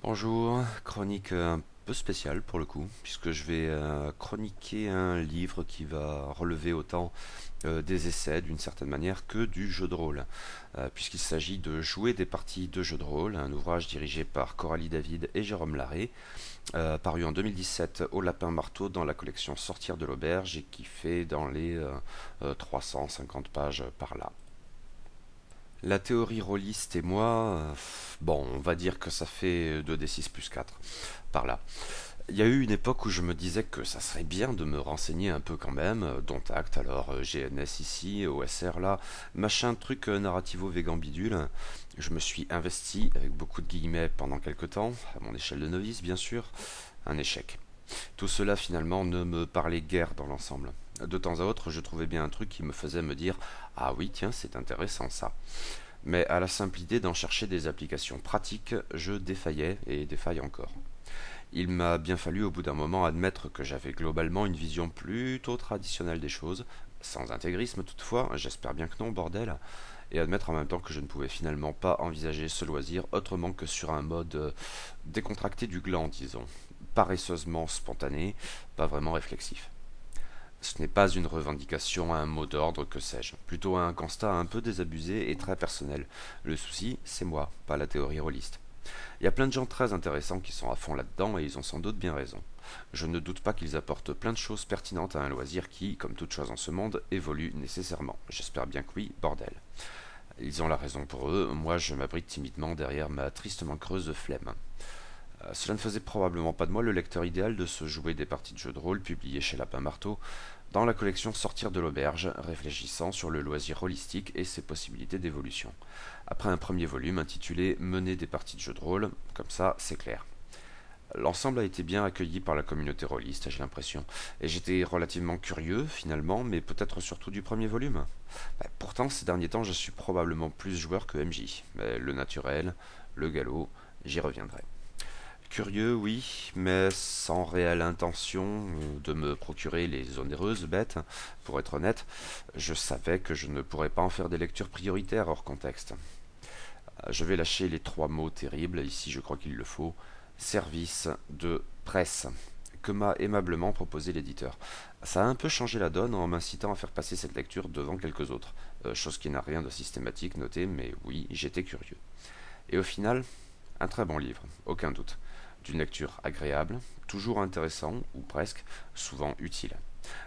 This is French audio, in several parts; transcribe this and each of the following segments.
Bonjour, chronique un peu spéciale pour le coup, puisque je vais chroniquer un livre qui va relever autant des essais d'une certaine manière que du jeu de rôle, puisqu'il s'agit de jouer des parties de jeu de rôle, un ouvrage dirigé par Coralie David et Jérôme Larrey, paru en 2017 au Lapin Marteau dans la collection Sortir de l'auberge et qui fait dans les 350 pages par là. La théorie rôliste et moi, bon, on va dire que ça fait 2d6 plus 4 par là. Il y a eu une époque où je me disais que ça serait bien de me renseigner un peu quand même, dont acte, alors GNS ici, OSR là, machin truc narrativo-végan bidule. Je me suis investi avec beaucoup de guillemets pendant quelques temps, à mon échelle de novice bien sûr, un échec. Tout cela finalement ne me parlait guère dans l'ensemble. De temps à autre, je trouvais bien un truc qui me faisait me dire ah oui, tiens, c'est intéressant ça. Mais à la simple idée d'en chercher des applications pratiques, je défaillais et défaille encore. Il m'a bien fallu au bout d'un moment admettre que j'avais globalement une vision plutôt traditionnelle des choses, sans intégrisme toutefois, j'espère bien que non, bordel, et admettre en même temps que je ne pouvais finalement pas envisager ce loisir autrement que sur un mode décontracté du gland, disons, paresseusement spontané, pas vraiment réflexif. Ce n'est pas une revendication à un mot d'ordre, que sais-je, plutôt un constat un peu désabusé et très personnel. Le souci, c'est moi, pas la théorie rôliste. Il y a plein de gens très intéressants qui sont à fond là-dedans et ils ont sans doute bien raison. Je ne doute pas qu'ils apportent plein de choses pertinentes à un loisir qui, comme toute chose en ce monde, évolue nécessairement. J'espère bien que oui, bordel. Ils ont la raison pour eux, moi je m'abrite timidement derrière ma tristement creuse flemme. Cela ne faisait probablement pas de moi le lecteur idéal de se jouer des parties de jeux de rôle publiées chez Lapin Marteau dans la collection Sortir de l'auberge, réfléchissant sur le loisir holistique et ses possibilités d'évolution. Après un premier volume intitulé Mener des parties de jeux de rôle, comme ça c'est clair. L'ensemble a été bien accueilli par la communauté rôliste, j'ai l'impression, et j'étais relativement curieux finalement, mais peut-être surtout du premier volume. Pourtant, ces derniers temps, je suis probablement plus joueur que MJ, mais le naturel, le galop, j'y reviendrai. Curieux, oui, mais sans réelle intention de me procurer les onéreuses bêtes. Pour être honnête, je savais que je ne pourrais pas en faire des lectures prioritaires hors contexte. Je vais lâcher les trois mots terribles, ici je crois qu'il le faut, service de presse, que m'a aimablement proposé l'éditeur. Ça a un peu changé la donne en m'incitant à faire passer cette lecture devant quelques autres, chose qui n'a rien de systématique noté, mais oui, j'étais curieux. Et au final, un très bon livre, aucun doute. D'une lecture agréable, toujours intéressant, ou presque, souvent utile.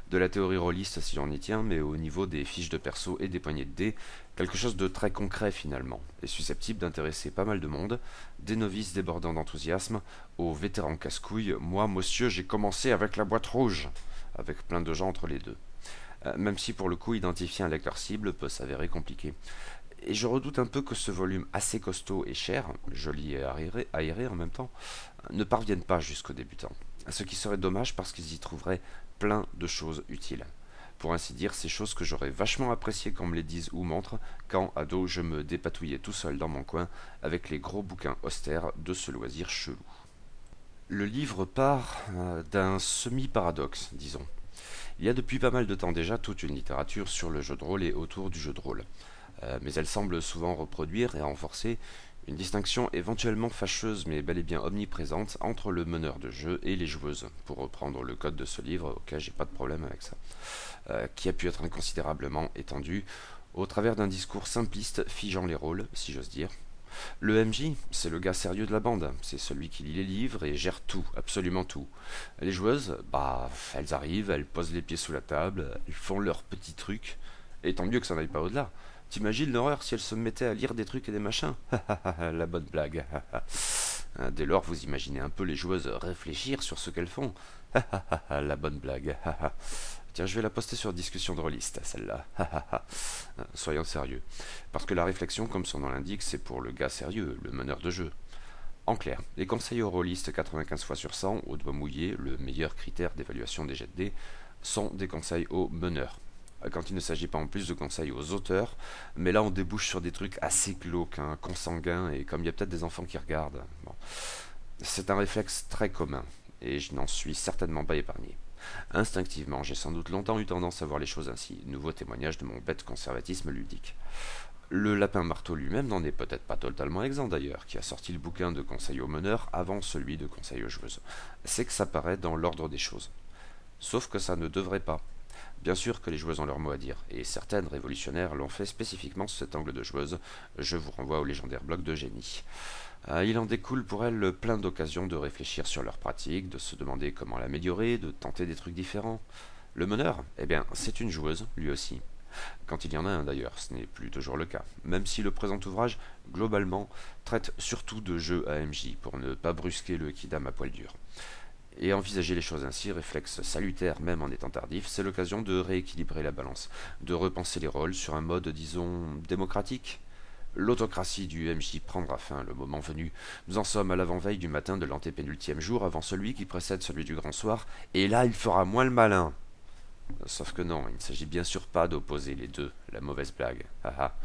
De la théorie rôliste si l'on y tient, mais au niveau des fiches de perso et des poignées de dés, quelque chose de très concret finalement, et susceptible d'intéresser pas mal de monde, des novices débordant d'enthousiasme, aux vétérans casse-couilles, moi monsieur j'ai commencé avec la boîte rouge, avec plein de gens entre les deux. Même si pour le coup identifier un lecteur cible peut s'avérer compliqué. Et je redoute un peu que ce volume assez costaud et cher, joli et aéré en même temps, ne parvienne pas jusqu'aux débutants. Ce qui serait dommage parce qu'ils y trouveraient plein de choses utiles. Pour ainsi dire, ces choses que j'aurais vachement appréciées qu'on me les dise ou montre, quand, ado, je me dépatouillais tout seul dans mon coin avec les gros bouquins austères de ce loisir chelou. Le livre part d'un semi-paradoxe, disons. Il y a depuis pas mal de temps déjà toute une littérature sur le jeu de rôle et autour du jeu de rôle. Mais elle semble souvent reproduire et renforcer une distinction éventuellement fâcheuse mais bel et bien omniprésente entre le meneur de jeu et les joueuses, pour reprendre le code de ce livre, auquel j'ai pas de problème avec ça, qui a pu être inconsidérablement étendu au travers d'un discours simpliste figeant les rôles, si j'ose dire. Le MJ, c'est le gars sérieux de la bande, c'est celui qui lit les livres et gère tout, absolument tout. Les joueuses, bah, elles arrivent, elles posent les pieds sous la table, elles font leurs petits trucs, et tant mieux que ça n'aille pas au-delà. T'imagines l'horreur si elles se mettaient à lire des trucs et des machins? La bonne blague. Dès lors, vous imaginez un peu les joueuses réfléchir sur ce qu'elles font. La bonne blague. Tiens, je vais la poster sur discussion drôliste, celle-là. Soyons sérieux. Parce que la réflexion, comme son nom l'indique, c'est pour le gars sérieux, le meneur de jeu. En clair, les conseils aux rôlistes 95 fois sur 100, au doigt mouillé, le meilleur critère d'évaluation des jets de dés, sont des conseils aux meneurs. Quand il ne s'agit pas en plus de conseils aux auteurs, mais là on débouche sur des trucs assez glauques, hein, consanguins, et comme il y a peut-être des enfants qui regardent, bon. C'est un réflexe très commun, et je n'en suis certainement pas épargné. Instinctivement, j'ai sans doute longtemps eu tendance à voir les choses ainsi, nouveau témoignage de mon bête conservatisme ludique. Le lapin marteau lui-même n'en est peut-être pas totalement exempt d'ailleurs, qui a sorti le bouquin de conseil aux meneurs avant celui de conseil aux joueuses. C'est que ça paraît dans l'ordre des choses. Sauf que ça ne devrait pas. Bien sûr que les joueuses ont leur mot à dire, et certaines révolutionnaires l'ont fait spécifiquement sous cet angle de joueuse. Je vous renvoie au légendaire blog de Génie. Il en découle pour elles plein d'occasions de réfléchir sur leur pratique, de se demander comment l'améliorer, de tenter des trucs différents. Le meneur, eh bien, c'est une joueuse, lui aussi. Quand il y en a un d'ailleurs, ce n'est plus toujours le cas, même si le présent ouvrage, globalement, traite surtout de jeux AMJ, pour ne pas brusquer le kidam à poil dur. Et envisager les choses ainsi, réflexe salutaire même en étant tardif, c'est l'occasion de rééquilibrer la balance, de repenser les rôles sur un mode, disons, démocratique. L'autocratie du MJ prendra fin le moment venu. Nous en sommes à l'avant-veille du matin de l'antépénultième jour avant celui qui précède celui du grand soir, et là il fera moins le malin. Sauf que non, il ne s'agit bien sûr pas d'opposer les deux, la mauvaise blague. Haha.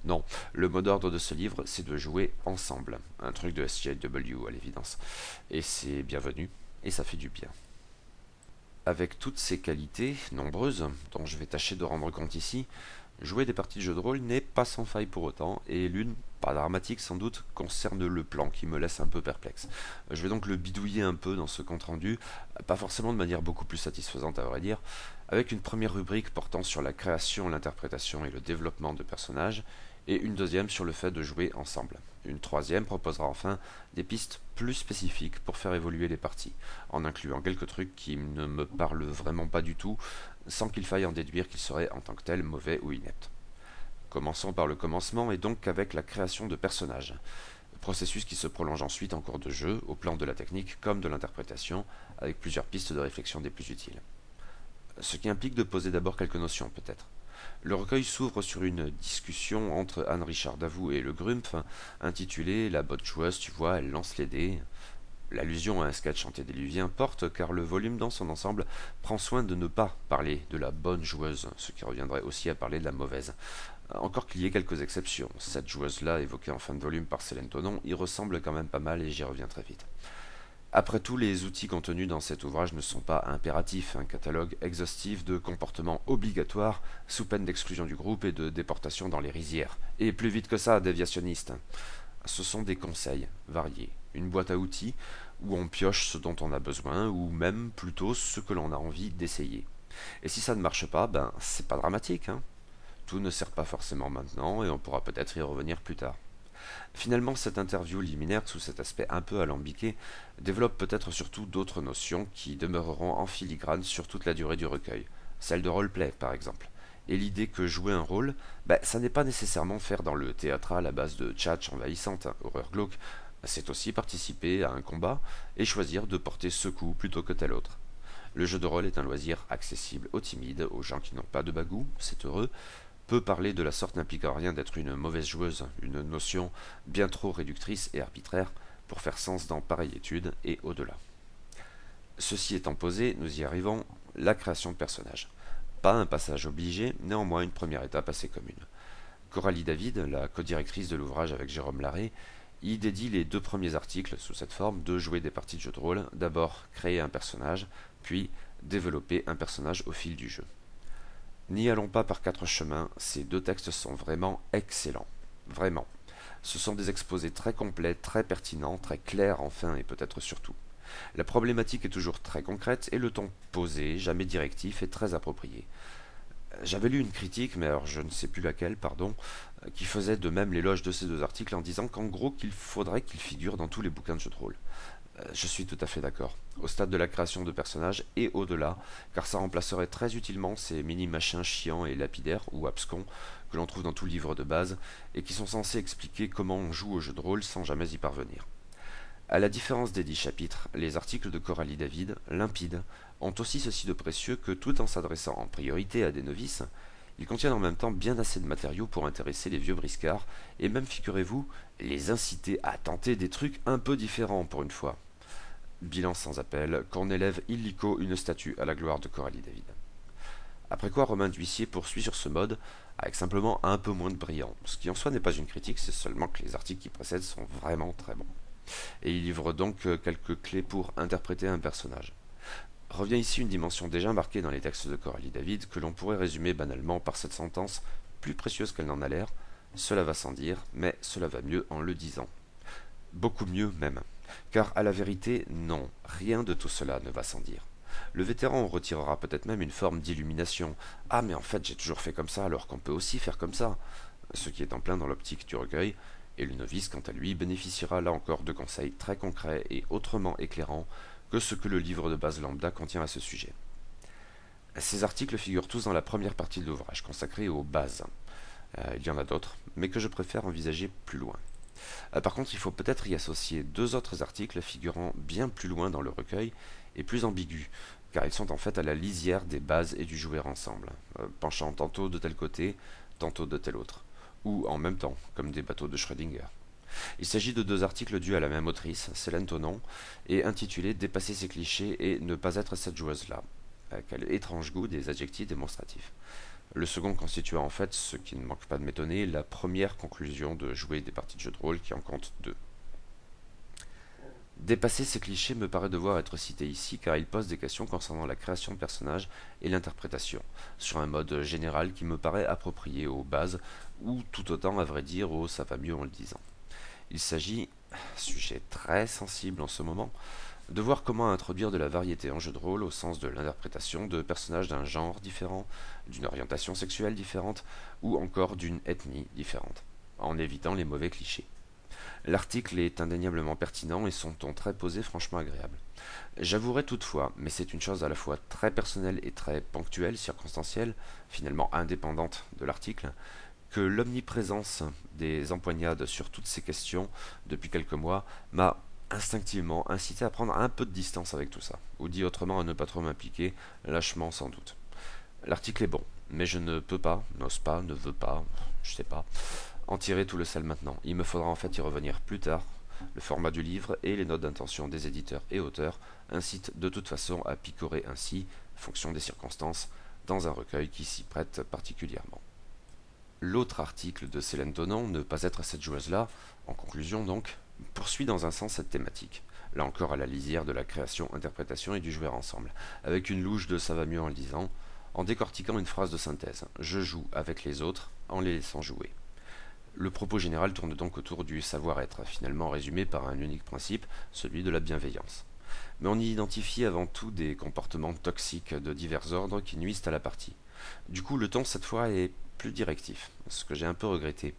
Non, le mot d'ordre de ce livre, c'est de jouer ensemble. Un truc de SJW à l'évidence. Et c'est bienvenu, et ça fait du bien. Avec toutes ces qualités, nombreuses, dont je vais tâcher de rendre compte ici, jouer des parties de jeu de rôle n'est pas sans faille pour autant, et l'une, pas dramatique sans doute, concerne le plan qui me laisse un peu perplexe. Je vais donc le bidouiller un peu dans ce compte-rendu, pas forcément de manière beaucoup plus satisfaisante à vrai dire, avec une première rubrique portant sur la création, l'interprétation et le développement de personnages, et une deuxième sur le fait de jouer ensemble. Une troisième proposera enfin des pistes plus spécifiques pour faire évoluer les parties, en incluant quelques trucs qui ne me parlent vraiment pas du tout, sans qu'il faille en déduire qu'ils seraient en tant que tels mauvais ou ineptes. Commençons par le commencement et donc avec la création de personnages. Processus qui se prolonge ensuite en cours de jeu, au plan de la technique comme de l'interprétation, avec plusieurs pistes de réflexion des plus utiles. Ce qui implique de poser d'abord quelques notions peut-être. Le recueil s'ouvre sur une discussion entre Anne-Richard Davout et le Grumpf, intitulée La bonne joueuse, tu vois, elle lance les dés. L'allusion à un sketch antédiluvien porte car le volume dans son ensemble prend soin de ne pas parler de la bonne joueuse, ce qui reviendrait aussi à parler de la mauvaise. Encore qu'il y ait quelques exceptions, cette joueuse-là, évoquée en fin de volume par Célène Tonon, y ressemble quand même pas mal et j'y reviens très vite. Après tout, les outils contenus dans cet ouvrage ne sont pas impératifs, un catalogue exhaustif de comportements obligatoires sous peine d'exclusion du groupe et de déportation dans les rizières. Et plus vite que ça, déviationnistes. Ce sont des conseils variés, une boîte à outils où on pioche ce dont on a besoin ou même plutôt ce que l'on a envie d'essayer. Et si ça ne marche pas, ben c'est pas dramatique, hein. Tout ne sert pas forcément maintenant et on pourra peut-être y revenir plus tard. Finalement, cette interview liminaire, sous cet aspect un peu alambiqué, développe peut-être surtout d'autres notions qui demeureront en filigrane sur toute la durée du recueil, celle de roleplay par exemple. Et l'idée que jouer un rôle, ça n'est pas nécessairement faire dans le théâtral à base de tchatch envahissante, horreur glauque, c'est aussi participer à un combat et choisir de porter ce coup plutôt que tel autre. Le jeu de rôle est un loisir accessible aux timides, aux gens qui n'ont pas de bagou, c'est heureux. Peu parler de la sorte n'implique en rien d'être une mauvaise joueuse, une notion bien trop réductrice et arbitraire pour faire sens dans pareille étude et au-delà. Ceci étant posé, nous y arrivons, la création de personnages. Pas un passage obligé, néanmoins une première étape assez commune. Coralie David, la codirectrice de l'ouvrage avec Jérôme Larrey, y dédie les 2 premiers articles sous cette forme de jouer des parties de jeu de rôle, d'abord créer un personnage, puis développer un personnage au fil du jeu. N'y allons pas par 4 chemins, ces 2 textes sont vraiment excellents. Vraiment. Ce sont des exposés très complets, très pertinents, très clairs enfin et peut-être surtout. La problématique est toujours très concrète et le ton posé, jamais directif, est très approprié. J'avais lu une critique, mais alors je ne sais plus laquelle, pardon, qui faisait de même l'éloge de ces 2 articles en disant qu'en gros qu'il faudrait qu'ils figurent dans tous les bouquins de jeux de rôle. Je suis tout à fait d'accord, au stade de la création de personnages et au-delà, car ça remplacerait très utilement ces mini-machins chiants et lapidaires, ou abscons, que l'on trouve dans tout livre de base, et qui sont censés expliquer comment on joue au jeu de rôle sans jamais y parvenir. À la différence des 10 chapitres, les articles de Coralie David, limpides, ont aussi ceci de précieux que tout en s'adressant en priorité à des novices, ils contiennent en même temps bien assez de matériaux pour intéresser les vieux briscards, et même, figurez-vous, les inciter à tenter des trucs un peu différents pour une fois. Bilan sans appel, qu'on élève illico une statue à la gloire de Coralie David. Après quoi Romain D'Huissier poursuit sur ce mode, avec simplement un peu moins de brillant, ce qui en soi n'est pas une critique, c'est seulement que les articles qui précèdent sont vraiment très bons. Et il livre donc quelques clés pour interpréter un personnage. Revient ici une dimension déjà marquée dans les textes de Coralie David, que l'on pourrait résumer banalement par cette sentence, plus précieuse qu'elle n'en a l'air, Cela va sans dire, mais cela va mieux en le disant. Beaucoup mieux même. Car à la vérité, non, rien de tout cela ne va sans dire. Le vétéran retirera peut-être même une forme d'illumination. Ah mais en fait j'ai toujours fait comme ça alors qu'on peut aussi faire comme ça. Ce qui est en plein dans l'optique du recueil, et le novice quant à lui bénéficiera là encore de conseils très concrets et autrement éclairants que ce que le livre de base lambda contient à ce sujet. Ces articles figurent tous dans la première partie de l'ouvrage consacrée aux bases. Il y en a d'autres, mais que je préfère envisager plus loin. Par contre, il faut peut-être y associer deux autres articles figurant bien plus loin dans le recueil et plus ambigus, car ils sont en fait à la lisière des bases et du jouer ensemble, penchant tantôt de tel côté, tantôt de tel autre, ou en même temps, comme des bateaux de Schrödinger. Il s'agit de deux articles dus à la même autrice, Célène Tonon, et intitulés Dépasser ses clichés et ne pas être cette joueuse-là. Quel étrange goût des adjectifs démonstratifs. Le second constituant en fait, ce qui ne manque pas de m'étonner, la première conclusion de jouer des parties de jeu de rôle qui en comptent deux. Dépasser ces clichés me paraît devoir être cité ici car il pose des questions concernant la création de personnages et l'interprétation, sur un mode général qui me paraît approprié aux bases, ou tout autant à vrai dire au ça va mieux en le disant. Il s'agit, sujet très sensible en ce moment, de voir comment introduire de la variété en jeu de rôle au sens de l'interprétation de personnages d'un genre différent, d'une orientation sexuelle différente, ou encore d'une ethnie différente, en évitant les mauvais clichés. L'article est indéniablement pertinent et son ton très posé franchement agréable. J'avouerai toutefois, mais c'est une chose à la fois très personnelle et très ponctuelle, circonstancielle, finalement indépendante de l'article, que l'omniprésence des empoignades sur toutes ces questions depuis quelques mois m'a instinctivement incité à prendre un peu de distance avec tout ça, ou dit autrement à ne pas trop m'impliquer, lâchement sans doute. L'article est bon, mais je ne peux pas, n'ose pas, ne veux pas, je sais pas, en tirer tout le sel maintenant. Il me faudra en fait y revenir plus tard. Le format du livre et les notes d'intention des éditeurs et auteurs incitent de toute façon à picorer ainsi, fonction des circonstances, dans un recueil qui s'y prête particulièrement. L'autre article de Célène Tonon, Ne pas être cette joueuse-là, en conclusion donc, poursuit dans un sens cette thématique, là encore à la lisière de la création, interprétation et du jouer ensemble, avec une louche de ça va mieux en le disant, en décortiquant une phrase de synthèse, je joue avec les autres en les laissant jouer. Le propos général tourne donc autour du savoir-être, finalement résumé par un unique principe, celui de la bienveillance. Mais on y identifie avant tout des comportements toxiques de divers ordres qui nuisent à la partie. Du coup, le ton cette fois est plus directif, ce que j'ai un peu regretté.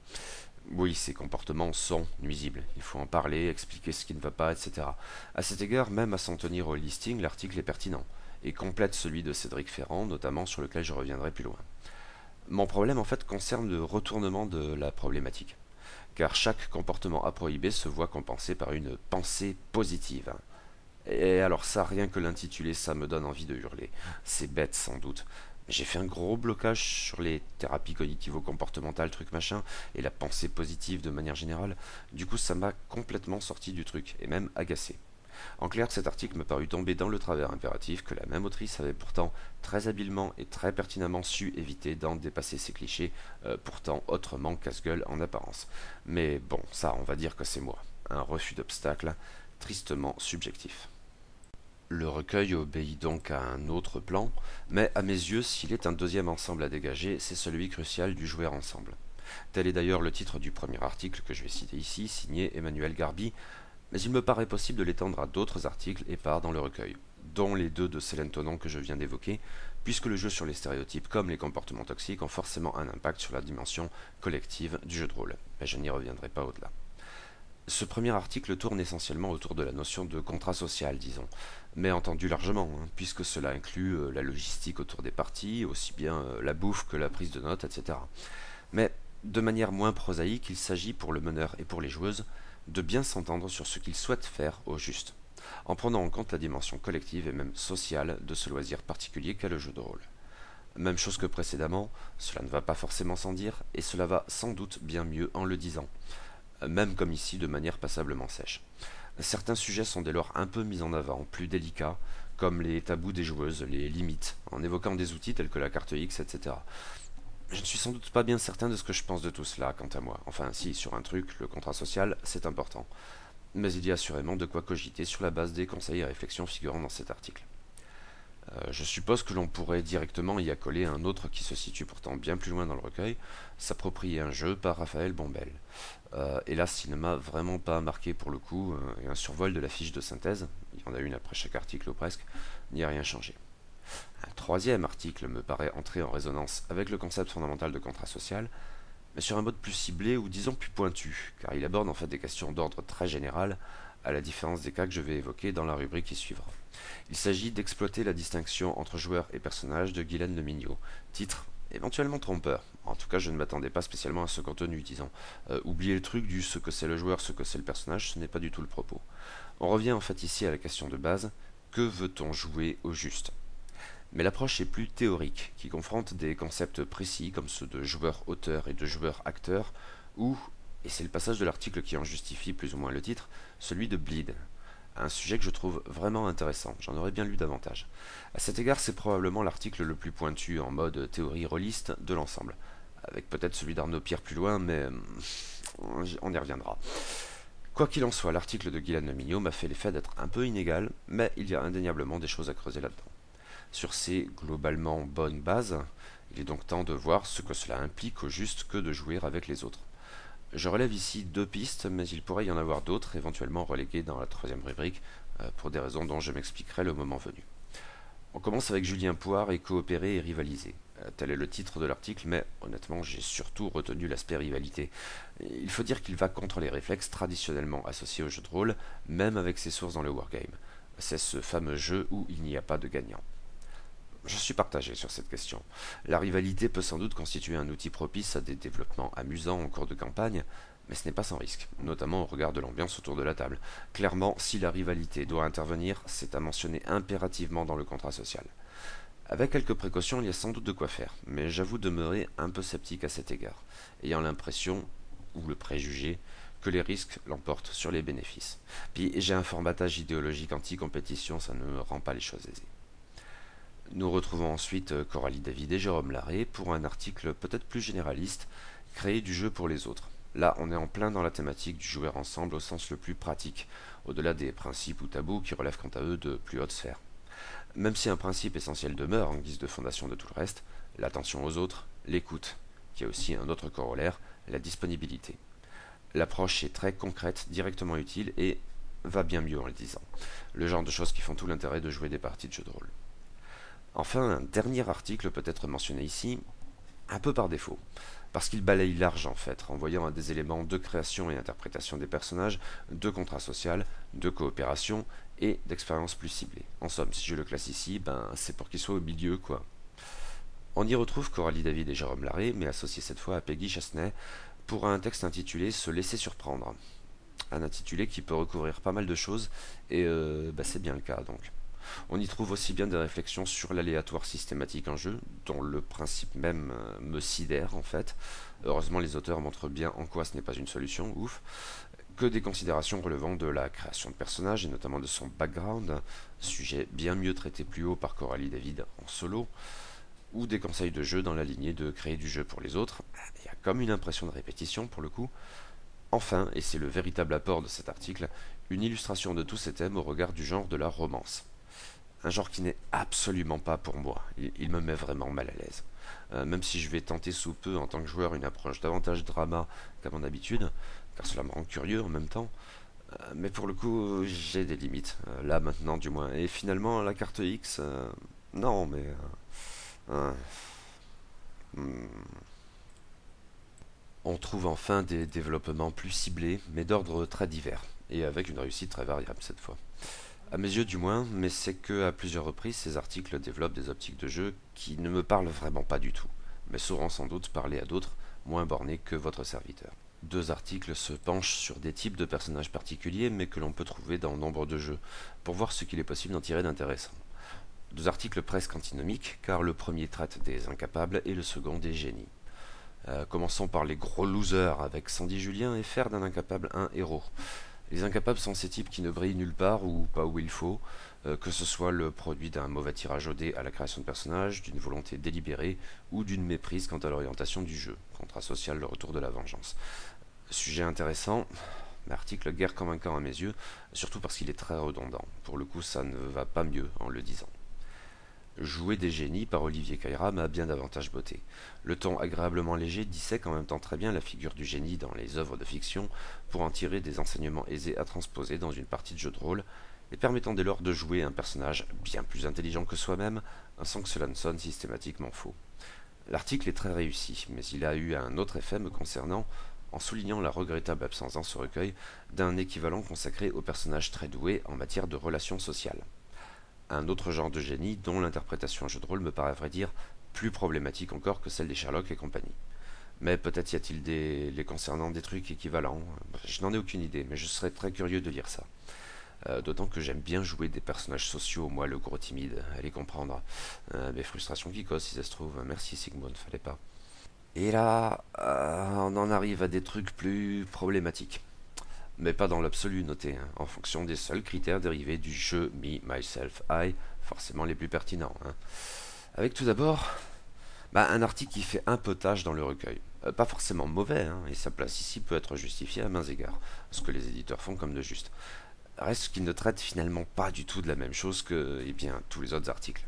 Oui, ces comportements sont nuisibles, il faut en parler, expliquer ce qui ne va pas, etc. À cet égard, même à s'en tenir au listing, l'article est pertinent, et complète celui de Cédric Ferrand, notamment sur lequel je reviendrai plus loin. Mon problème en fait concerne le retournement de la problématique, car chaque comportement à prohiber se voit compensé par une pensée positive. Et alors ça, rien que l'intitulé, ça me donne envie de hurler. C'est bête sans doute. J'ai fait un gros blocage sur les thérapies cognitivo-comportementales, truc machin, et la pensée positive de manière générale. Du coup, ça m'a complètement sorti du truc, et même agacé. En clair, cet article me parut tomber dans le travers impératif que la même autrice avait pourtant très habilement et très pertinemment su éviter d'en dépasser ses clichés, pourtant autrement casse-gueule en apparence. Mais bon, ça, on va dire que c'est moi. Un refus d'obstacle, tristement subjectif. Le recueil obéit donc à un autre plan, mais à mes yeux, s'il est un deuxième ensemble à dégager, c'est celui crucial du jouer ensemble. Tel est d'ailleurs le titre du premier article que je vais citer ici, signé Emmanuel Garbi, mais il me paraît possible de l'étendre à d'autres articles épars dans le recueil, dont les deux de Célène Tonon que je viens d'évoquer, puisque le jeu sur les stéréotypes comme les comportements toxiques ont forcément un impact sur la dimension collective du jeu de rôle, mais je n'y reviendrai pas au-delà. Ce premier article tourne essentiellement autour de la notion de contrat social, disons, mais entendu largement, puisque cela inclut la logistique autour des parties, aussi bien la bouffe que la prise de notes, etc. Mais de manière moins prosaïque, il s'agit pour le meneur et pour les joueuses de bien s'entendre sur ce qu'ils souhaitent faire au juste, en prenant en compte la dimension collective et même sociale de ce loisir particulier qu'est le jeu de rôle. Même chose que précédemment, cela ne va pas forcément sans dire, et cela va sans doute bien mieux en le disant, même comme ici de manière passablement sèche. Certains sujets sont dès lors un peu mis en avant, plus délicats, comme les tabous des joueuses, les limites, en évoquant des outils tels que la carte X, etc. Je ne suis sans doute pas bien certain de ce que je pense de tout cela, quant à moi. Enfin, si, sur un truc, le contrat social, c'est important. Mais il y a assurément de quoi cogiter sur la base des conseils et réflexions figurant dans cet article. Je suppose que l'on pourrait directement y accoler un autre qui se situe pourtant bien plus loin dans le recueil, S'approprier un jeu par Raphaël Bombel. Hélas, il ne m'a vraiment pas marqué pour le coup, et un survol de la fiche de synthèse, il y en a une après chaque article ou presque, n'y a rien changé. Un troisième article me paraît entrer en résonance avec le concept fondamental de contrat social, mais sur un mode plus ciblé ou disons plus pointu, car il aborde en fait des questions d'ordre très général, à la différence des cas que je vais évoquer dans la rubrique qui suivra. Il s'agit d'exploiter la distinction entre joueurs et personnages de Guylaine Le Mignot. Titre éventuellement trompeur. En tout cas, je ne m'attendais pas spécialement à ce contenu, disons. Oubliez le truc du ce que c'est le joueur, ce que c'est le personnage, ce n'est pas du tout le propos. On revient en fait ici à la question de base, que veut-on jouer au juste? Mais l'approche est plus théorique, qui confronte des concepts précis comme ceux de joueur-auteur et de joueur-acteur, ou, et c'est le passage de l'article qui en justifie plus ou moins le titre, celui de Bleed. Un sujet que je trouve vraiment intéressant, j'en aurais bien lu davantage. À cet égard, c'est probablement l'article le plus pointu en mode théorie rôliste de l'ensemble, avec peut-être celui d'Arnaud Pierre plus loin, mais on y reviendra. Quoi qu'il en soit, l'article de Guylaine Le Mignot m'a fait l'effet d'être un peu inégal, mais il y a indéniablement des choses à creuser là-dedans. Sur ces globalement bonnes bases, il est donc temps de voir ce que cela implique au juste que de jouer avec les autres. Je relève ici deux pistes, mais il pourrait y en avoir d'autres, éventuellement reléguées dans la troisième rubrique, pour des raisons dont je m'expliquerai le moment venu. On commence avec Julien Poire et coopérer et rivaliser. Tel est le titre de l'article, mais honnêtement, j'ai surtout retenu l'aspect rivalité. Il faut dire qu'il va contre les réflexes traditionnellement associés au jeu de rôle, même avec ses sources dans le wargame. C'est ce fameux jeu où il n'y a pas de gagnant. Je suis partagé sur cette question. La rivalité peut sans doute constituer un outil propice à des développements amusants en cours de campagne, mais ce n'est pas sans risque, notamment au regard de l'ambiance autour de la table. Clairement, si la rivalité doit intervenir, c'est à mentionner impérativement dans le contrat social. Avec quelques précautions, il y a sans doute de quoi faire, mais j'avoue demeurer un peu sceptique à cet égard, ayant l'impression, ou le préjugé, que les risques l'emportent sur les bénéfices. Puis j'ai un formatage idéologique anti-compétition, ça ne rend pas les choses aisées. Nous retrouvons ensuite Coralie David et Jérôme Larrey pour un article peut-être plus généraliste, Créer du jeu pour les autres. Là, on est en plein dans la thématique du jouer ensemble au sens le plus pratique, au-delà des principes ou tabous qui relèvent quant à eux de plus hautes sphères. Même si un principe essentiel demeure en guise de fondation de tout le reste, l'attention aux autres, l'écoute, qui a aussi un autre corollaire, la disponibilité. L'approche est très concrète, directement utile et va bien mieux en le disant. Le genre de choses qui font tout l'intérêt de jouer des parties de jeux de rôle. Enfin, un dernier article peut être mentionné ici, un peu par défaut, parce qu'il balaye large en fait, renvoyant à des éléments de création et interprétation des personnages, de contrat social, de coopération et d'expérience plus ciblée. En somme, si je le classe ici, c'est pour qu'il soit au milieu quoi. On y retrouve Coralie David et Jérôme Larrey, mais associé cette fois à Peggy Chassenay, pour un texte intitulé Se laisser surprendre. Un intitulé qui peut recouvrir pas mal de choses, et c'est bien le cas donc. On y trouve aussi bien des réflexions sur l'aléatoire systématique en jeu, dont le principe même me sidère en fait. Heureusement, les auteurs montrent bien en quoi ce n'est pas une solution, ouf. Que des considérations relevant de la création de personnages et notamment de son background, sujet bien mieux traité plus haut par Coralie David en solo, ou des conseils de jeu dans la lignée de créer du jeu pour les autres. Il y a comme une impression de répétition pour le coup. Enfin, et c'est le véritable apport de cet article, une illustration de tous ces thèmes au regard du genre de la romance. Un genre qui n'est absolument pas pour moi. Il me met vraiment mal à l'aise. Même si je vais tenter sous peu en tant que joueur une approche davantage drama qu'à mon habitude, car cela me rend curieux en même temps. Mais pour le coup, j'ai des limites. Là maintenant du moins. Et finalement, la carte X, non mais... hmm. On trouve enfin des développements plus ciblés, mais d'ordre très divers, et avec une réussite très variable cette fois. À mes yeux du moins, mais c'est que à plusieurs reprises ces articles développent des optiques de jeu qui ne me parlent vraiment pas du tout, mais sauront sans doute parler à d'autres, moins bornés que votre serviteur. Deux articles se penchent sur des types de personnages particuliers, mais que l'on peut trouver dans nombre de jeux, pour voir ce qu'il est possible d'en tirer d'intéressant. Deux articles presque antinomiques, car le premier traite des incapables et le second des génies. Commençons par les gros losers avec Sandy Julien et faire d'un incapable un héros. Les incapables sont ces types qui ne brillent nulle part ou pas où il faut, que ce soit le produit d'un mauvais tirage au dé à la création de personnages, d'une volonté délibérée ou d'une méprise quant à l'orientation du jeu. Contrat social, le retour de la vengeance. Sujet intéressant, mais article guère convaincant à mes yeux, surtout parce qu'il est très redondant. Pour le coup, ça ne va pas mieux en le disant. Jouer des génies par Olivier Caïra m'a bien davantage botté. Le ton agréablement léger dissèque en même temps très bien la figure du génie dans les œuvres de fiction pour en tirer des enseignements aisés à transposer dans une partie de jeu de rôle et permettant dès lors de jouer un personnage bien plus intelligent que soi-même sans que cela ne sonne systématiquement faux. L'article est très réussi, mais il a eu un autre effet me concernant en soulignant la regrettable absence dans ce recueil d'un équivalent consacré aux personnages très doués en matière de relations sociales. Un autre genre de génie dont l'interprétation en jeu de rôle me paraît à vrai dire plus problématique encore que celle des Sherlock et compagnie. Mais peut-être y a-t-il les concernant des trucs équivalents. Je n'en ai aucune idée, mais je serais très curieux de lire ça. D'autant que j'aime bien jouer des personnages sociaux, moi le gros timide, allez comprendre. Mes frustrations qui causent si ça se trouve. Merci Sigmund, fallait pas. Et là, on en arrive à des trucs plus problématiques. Mais pas dans l'absolu, notez, hein, en fonction des seuls critères dérivés du jeu Me, Myself, I, forcément les plus pertinents. Hein. Avec tout d'abord, un article qui fait un peu tâche dans le recueil. Pas forcément mauvais, hein, et sa place ici peut être justifiée à mains égards, ce que les éditeurs font comme de juste. Reste qu'il ne traite finalement pas du tout de la même chose que tous les autres articles.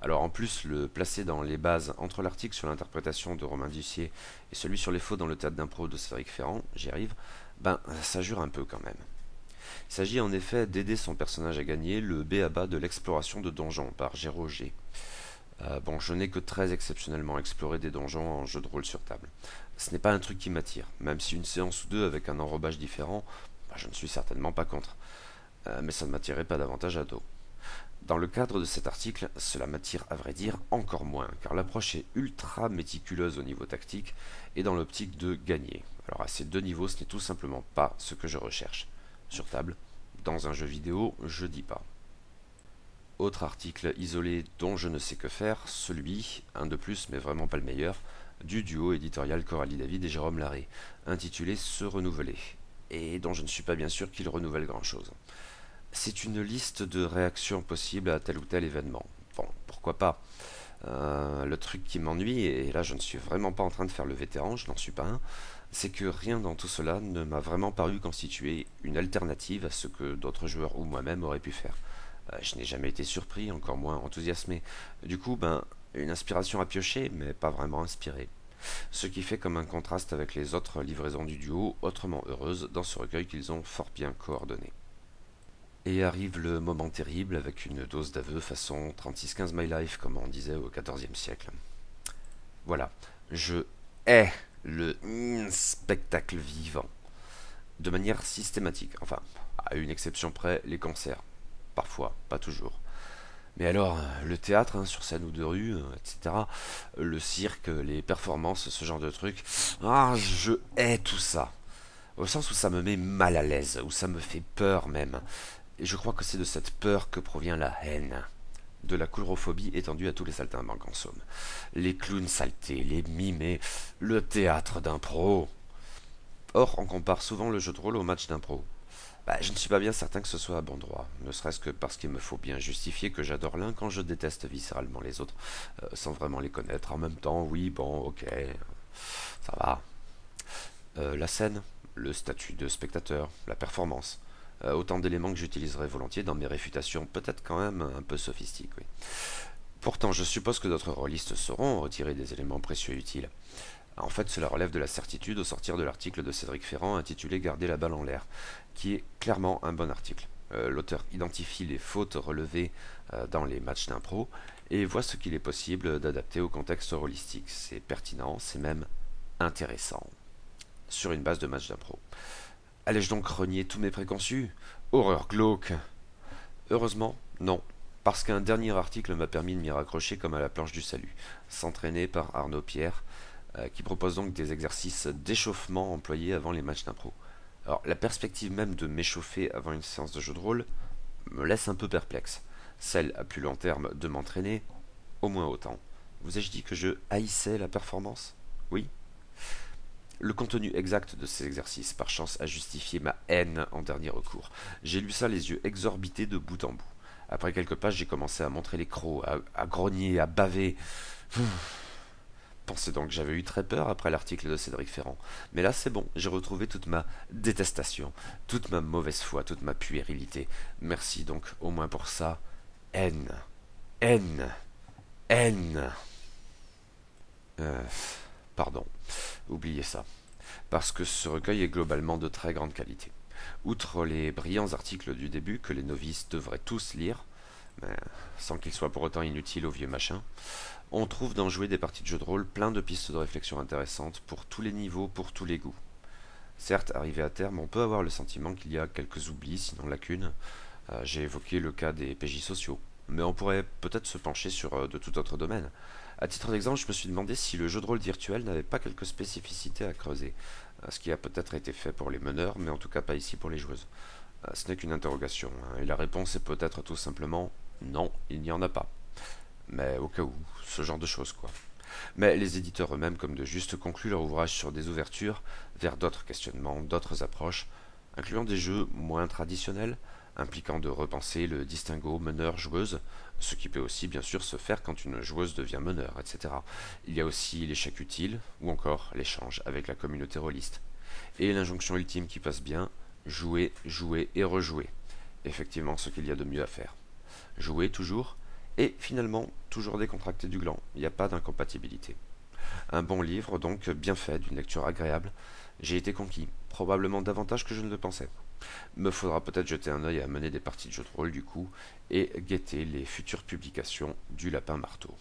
Alors en plus, le placer dans les bases entre l'article sur l'interprétation de Romain Dussier et celui sur les faux dans le théâtre d'impro de Cédric Ferrand, j'y arrive, ça jure un peu quand même. Il s'agit en effet d'aider son personnage à gagner le b.a.-ba de l'exploration de donjons par Géraud G. Bon, je n'ai que très exceptionnellement exploré des donjons en jeu de rôle sur table. Ce n'est pas un truc qui m'attire, même si une séance ou deux avec un enrobage différent, je ne suis certainement pas contre. Mais ça ne m'attirait pas davantage à dos. Dans le cadre de cet article, cela m'attire à vrai dire encore moins, car l'approche est ultra méticuleuse au niveau tactique et dans l'optique de gagner. Alors à ces deux niveaux, ce n'est tout simplement pas ce que je recherche. Sur table, dans un jeu vidéo, je dis pas. Autre article isolé dont je ne sais que faire, celui, un de plus mais vraiment pas le meilleur, du duo éditorial Coralie David et Jérôme Larrey, intitulé Se renouveler, et dont je ne suis pas bien sûr qu'il renouvelle grand chose. C'est une liste de réactions possibles à tel ou tel événement. Bon, pourquoi pas. Le truc qui m'ennuie, et là je ne suis vraiment pas en train de faire le vétéran, je n'en suis pas un, c'est que rien dans tout cela ne m'a vraiment paru constituer une alternative à ce que d'autres joueurs ou moi-même auraient pu faire. Je n'ai jamais été surpris, encore moins enthousiasmé. Du coup, une inspiration à piocher, mais pas vraiment inspirée. Ce qui fait comme un contraste avec les autres livraisons du duo, autrement heureuses dans ce recueil qu'ils ont fort bien coordonné. Et arrive le moment terrible avec une dose d'aveu façon 3615 My Life, comme on disait au XIVe siècle. Voilà, je hais le spectacle vivant. De manière systématique, enfin, à une exception près, les concerts. Parfois, pas toujours. Mais alors, le théâtre, hein, sur scène ou de rue, etc., le cirque, les performances, ce genre de trucs, je hais tout ça. Au sens où ça me met mal à l'aise, où ça me fait peur même. Et je crois que c'est de cette peur que provient la haine. De la coulrophobie étendue à tous les saltimbanques en somme. Les clowns saletés, les mimés, le théâtre d'impro. Or, on compare souvent le jeu de rôle au match d'impro. Je ne suis pas bien certain que ce soit à bon droit, ne serait-ce que parce qu'il me faut bien justifier que j'adore l'un quand je déteste viscéralement les autres, sans vraiment les connaître. En même temps, oui, bon, ok, ça va. La scène, le statut de spectateur, la performance, autant d'éléments que j'utiliserai volontiers dans mes réfutations, peut-être quand même un peu sophistiques, oui. Pourtant, je suppose que d'autres rôlistes sauront retirer des éléments précieux et utiles. En fait, cela relève de la certitude au sortir de l'article de Cédric Ferrand intitulé Garder la balle en l'air, qui est clairement un bon article. L'auteur identifie les fautes relevées dans les matchs d'impro et voit ce qu'il est possible d'adapter au contexte rôlistique. C'est pertinent, c'est même intéressant. Sur une base de match d'impro. Allais-je donc renier tous mes préconçus? Horreur glauque! Heureusement, non. Parce qu'un dernier article m'a permis de m'y raccrocher comme à la planche du salut, s'entraîner par Arnaud Pierre, qui propose donc des exercices d'échauffement employés avant les matchs d'impro. Alors, la perspective même de m'échauffer avant une séance de jeu de rôle me laisse un peu perplexe. Celle, à plus long terme, de m'entraîner, au moins autant. Vous ai-je dit que je haïssais la performance? Oui. Le contenu exact de ces exercices, par chance, a justifié ma haine en dernier recours. J'ai lu ça les yeux exorbités de bout en bout. Après quelques pages, j'ai commencé à montrer les crocs, à grogner, à baver. Pensez donc que j'avais eu très peur après l'article de Cédric Ferrand. Mais là, c'est bon, j'ai retrouvé toute ma détestation, toute ma mauvaise foi, toute ma puérilité. Merci donc, au moins pour ça. Haine. Haine. N. Euh, Pardon, oubliez ça. Parce que ce recueil est globalement de très grande qualité. Outre les brillants articles du début que les novices devraient tous lire, mais sans qu'ils soient pour autant inutiles aux vieux machins, on trouve dans Jouer des parties de jeux de rôle plein de pistes de réflexion intéressantes pour tous les niveaux, pour tous les goûts. Certes, arrivé à terme, on peut avoir le sentiment qu'il y a quelques oublis, sinon lacunes. J'ai évoqué le cas des PJ sociaux, mais on pourrait peut-être se pencher sur de tout autre domaine. À titre d'exemple, je me suis demandé si le jeu de rôle virtuel n'avait pas quelques spécificités à creuser, ce qui a peut-être été fait pour les meneurs, mais en tout cas pas ici pour les joueuses. Ce n'est qu'une interrogation, hein, et la réponse est peut-être tout simplement non, il n'y en a pas. Mais au cas où, ce genre de choses quoi. Mais les éditeurs eux-mêmes, comme de juste, concluent leur ouvrage sur des ouvertures vers d'autres questionnements, d'autres approches, incluant des jeux moins traditionnels, impliquant de repenser le distinguo meneur-joueuse, ce qui peut aussi bien sûr se faire quand une joueuse devient meneur, etc. Il y a aussi l'échec utile, ou encore l'échange avec la communauté rôliste. Et l'injonction ultime qui passe bien, jouer, jouer et rejouer. Effectivement ce qu'il y a de mieux à faire. Jouer toujours, et finalement toujours décontracté du gland, il n'y a pas d'incompatibilité. Un bon livre donc, bien fait, d'une lecture agréable. J'ai été conquis, probablement davantage que je ne le pensais. Me faudra peut-être jeter un œil à mener des parties de jeux de rôle du coup, et guetter les futures publications du Lapin Marteau.